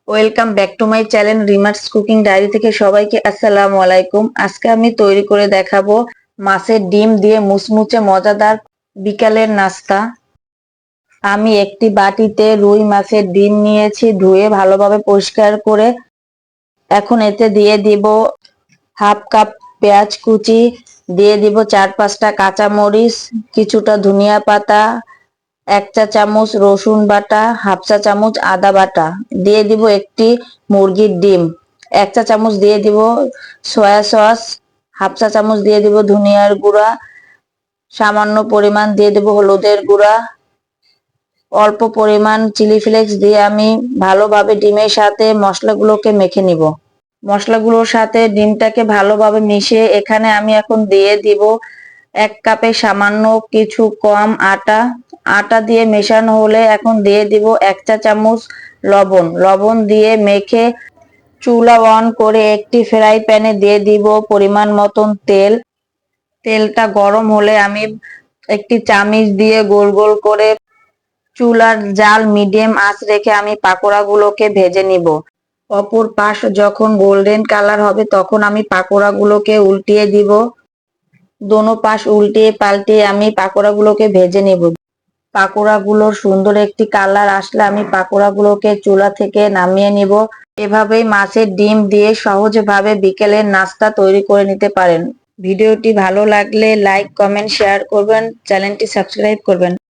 Welcome back to my channel রিমার্স cooking diary থেকে সবাইকে আসসালামু আলাইকুম। আজকে আমি তৈরি করে দেখাবো মাছের ডিম দিয়ে মুচমুচে মজাদার বিকালের নাস্তা। আমি একটি বাটিতে রুই মাছের ডিম নিয়েছি, ধুয়ে ভালোভাবে পরিষ্কার করে। এখন এতে দিয়ে দিব হাফ কাপ পেঁয়াজ কুচি, দিয়ে দিব 4-5টা কাঁচামরিচ, কিছুটা ধনিয়া পাতা, 1 চা চামচ রসুন বাটা, হাফ চা চামচ আদা বাটা, দিয়ে দিব একটি মুরগির ডিম, 1 চা চামচ দিয়ে দিব সয়া সস, হাফ চা চামচ দিয়ে দিব ধনিয়ার গুঁড়া, সামান্য পরিমাণ দিয়ে দিব হলুদের গুঁড়া, অল্প পরিমাণ চিলি ফ্লেক্স দিয়ে আমি ভালোভাবে ডিমের সাথে মশলাগুলোকে মেখে নিব। মশলাগুলোর সাথে ডিমটাকে ভালোভাবে মিশিয়ে এখানে আমি এখন দিয়ে দিব 1 কাপে সামান্য কিছু কম আটা। আটা দিয়ে মেশানো হলে এখন দিয়ে দিব 1 চা চামচ লবণ দিয়ে মেখে চুলা অন করে একটি ফ্রাই প্যানে দিয়ে দিব পরিমাণ মতন তেল। তেলটা গরম হলে আমি একটি চামিচ দিয়ে গোল গোল করে চুলার জাল মিডিয়াম আঁচ রেখে আমি পাকোড়াগুলোকে ভেজে নিব। অপর পাশ যখন গোল্ডেন কালার হবে তখন আমি পাকোড়াগুলোকে উল্টিয়ে দিব। দোনো পাশ উল্টিয়ে পাল্টিয়ে আমি পাকোড়াগুলোকে ভেজে নেব। পাকোড়াগুলোর সুন্দর একটি কালার আসলে আমি পাকোড়াগুলোকে চুলা থেকে নামিয়ে নিব। এভাবেই মাছের ডিম দিয়ে সহজভাবে বিকেলের নাস্তা তৈরি করে নিতে পারেন। ভিডিওটি ভালো লাগলে লাইক, কমেন্ট, শেয়ার করবেন, চ্যানেলটি সাবস্ক্রাইব করবেন।